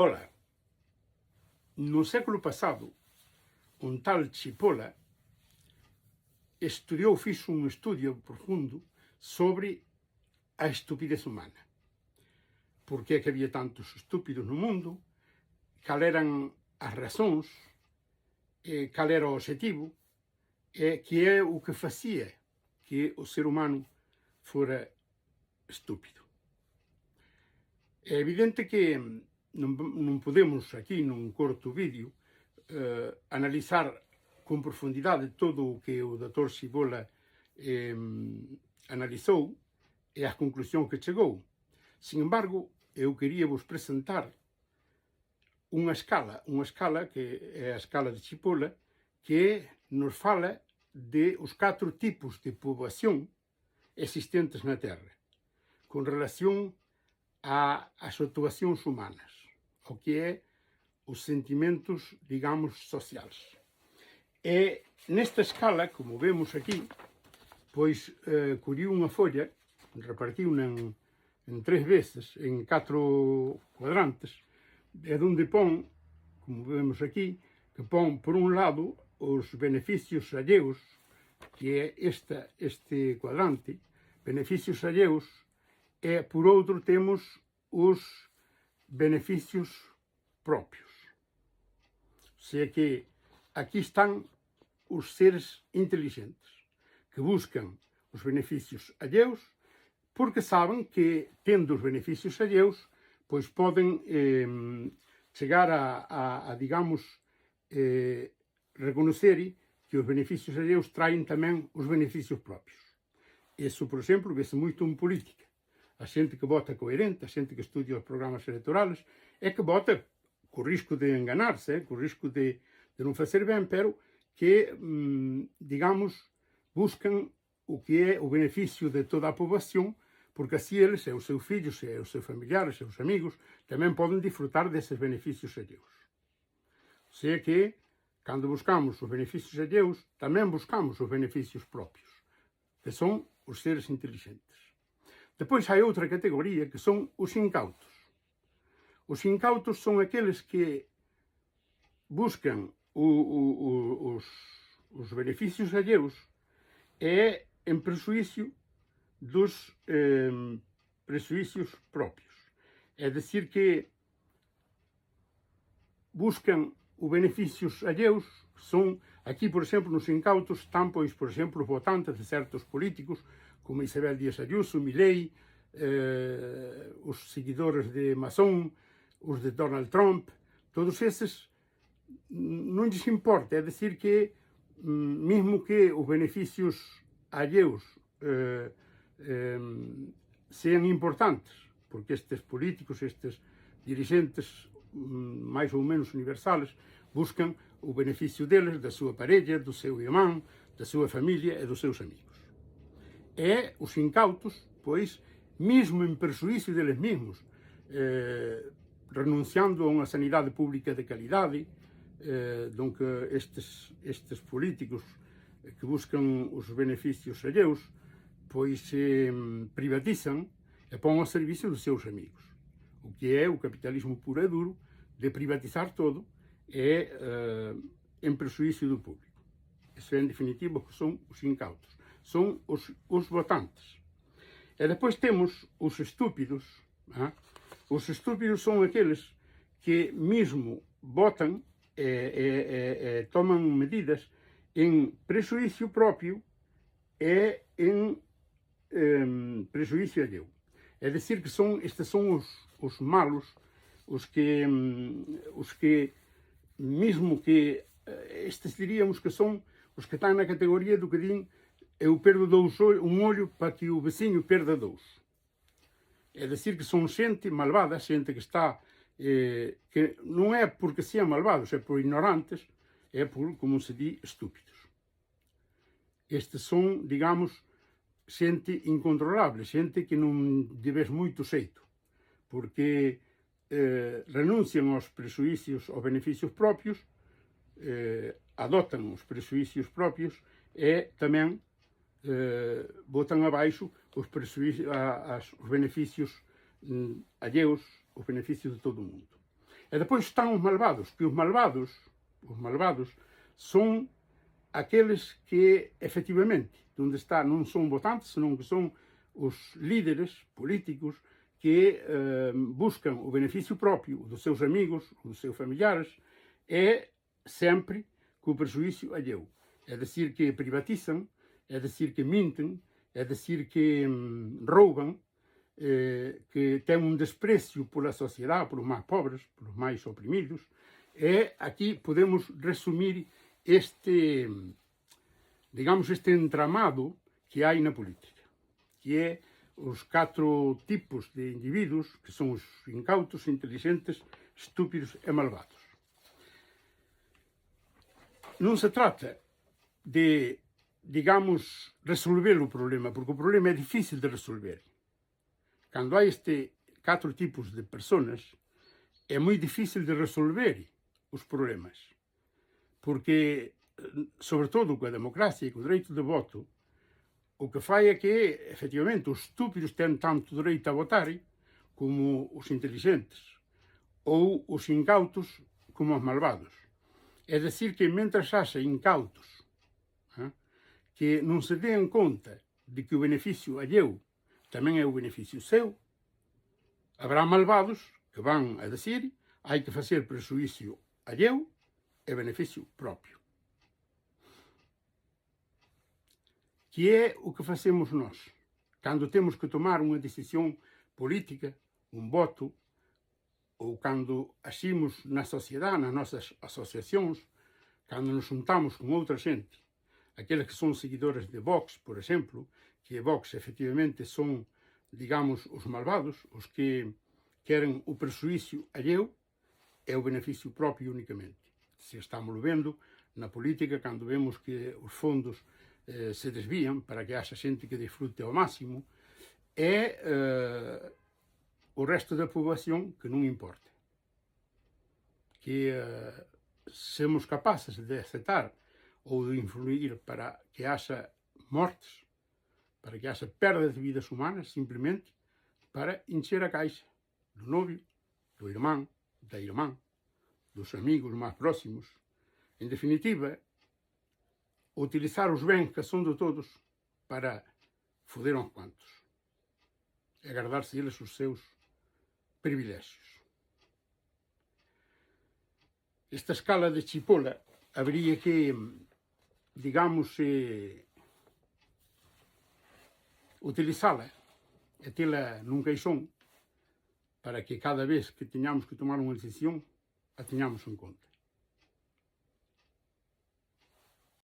Ora, no século pasado, un tal Cipolla fixe un estudio profundo sobre a estupidez humana. Por que é que había tantos estúpidos no mundo, cal eran as razóns, cal era o objetivo, que é o que facía que o ser humano fora estúpido. É evidente que non podemos aquí nun corto vídeo analizar con profundidade todo o que o Dr. Cipolla analizou e as conclusións que chegou. Sin embargo, eu quería vos presentar unha escala que é a escala de Cipolla, que nos fala de os 4 tipos de poboación existentes na Terra, con relación ás actuacións humanas, o que é os sentimentos, digamos, sociais. E nesta escala, como vemos aquí, pois collí unha folla, repartiu-na en 3 veces, en 4 cuadrantes, e onde pon, como vemos aquí, que pon, por un lado, os beneficios alleos, que é este cuadrante, beneficios alleos, e, por outro, temos os beneficios propios. O sea que aquí están os seres inteligentes, que buscan os beneficios alleos, porque saben que, tendo os beneficios alleos, pois poden chegar a digamos, reconocer que os beneficios alleos traen tamén os beneficios propios. Iso, por exemplo, vese moito en política. A xente que vota coherente, a xente que estudia os programas electorales, é que vota co risco de enganarse, co risco de non facer ben, pero que, digamos, buscan o que é o beneficio de toda a poboación, porque así eles, e os seus fillos, e os seus familiares, e os amigos, tamén poden disfrutar deses beneficios alleos. O sea que, cando buscamos os beneficios alleos, tamén buscamos os beneficios propios, que son os seres inteligentes. Depois hai outra categoría que son os incautos. Os incautos son aqueles que buscan os beneficios alleos e en presuicio dos presuicios propios. É dicir que buscan os beneficios alleos, son, aquí, por exemplo, nos incautos, están, pois, por exemplo, os votantes de certos políticos, como Isabel Díaz Ayuso, Milei, os seguidores de Masson, os de Donald Trump, todos esses non lles importa, é dicir que, mesmo que os beneficios alleos sean importantes, porque estes políticos, estes dirigentes máis ou menos universales, buscan o beneficio deles, da súa parella, do seu irmán, da súa familia e dos seus amigos. E os incautos, pois, mesmo en persuicio deles mesmos, renunciando a unha sanidade pública de calidade, donde estes políticos que buscan os beneficios alleos, pois privatizan e pon ao servicio dos seus amigos. O que é o capitalismo puro e duro, de privatizar todo e en presuicio do público. Eso, en definitivo, son os incautos. Son os votantes. E depois temos os estúpidos. Os estúpidos son aqueles que mesmo votan e toman medidas en presuicio propio e en presuicio alleo. É dicir que estes son os malos, os que mesmo que estes diríamos que son os que están na categoría do que din eu perdo un ollo para que o veciño perda 2. É dicir que son xente malvada, xente que está que non é porque sean malvados, é por ignorantes, é por, como se di, estúpidos. Estes son, digamos, xente incontrolable, xente que non lle ves moito xeito, porque renuncian aos presuicios, aos beneficios propios, adoptan os presuicios propios e tamén botan abaixo os beneficios alleos, os beneficios de todo o mundo. E depois están os malvados, que os malvados son aqueles que, efectivamente, onde está, non son votantes, senón que son os líderes políticos que buscan o beneficio propio dos seus amigos, dos seus familiares, e sempre co prejuízo alleu. É dicir, que privatizan, é dicir, que minten, é dicir, que rouban, que ten un desprecio pola sociedade, polos máis pobres, polos máis oprimidos, e aquí podemos resumir este, digamos, este entramado que hai na política, que é os 4 tipos de individuos, que son os incautos, inteligentes, estúpidos e malvados. Non se trata de, digamos, resolver o problema, porque o problema é difícil de resolver. Cando hai este 4 tipos de personas, é moi difícil de resolver os problemas, porque, sobre todo coa democracia e co dereito de voto, o que fai é que, efectivamente, os estúpidos ten tanto dereito a votar como os inteligentes, ou os incautos como os malvados. É dicir, que mentras haxa incautos que non se den conta de que o beneficio alleu tamén é o beneficio seu, habrá malvados que van a decir hai que facer prejuízo alleu e beneficio propio. Que é o que facemos nós cando temos que tomar unha decisión política, un voto, ou cando aximos na sociedade, nas nosas asociacións, cando nos juntamos con outra xente, aqueles que son seguidores de Vox, por exemplo, que Vox efectivamente son, digamos, os malvados, os que queren o prejuízo alleu e o beneficio propio únicamente. Se estamos vendo na política, cando vemos que os fondos se desvían para que haxa xente que disfrute ao máximo, e o resto da poboación que non importa. Que semos capaces de aceptar ou de influir para que haxa mortes, para que haxa perda de vidas humanas, simplemente para encher a caixa do novio, do irmán, da irmán, dos amigos máis próximos. En definitiva, utilizar os bens que son de todos para foder uns cuantos e guardarse eles os seus privilegios. Esta escala de Chipola habría que, digamos, utilizala e tela nun caixón para que cada vez que teñamos que tomar unha decisión a teñamos en conta.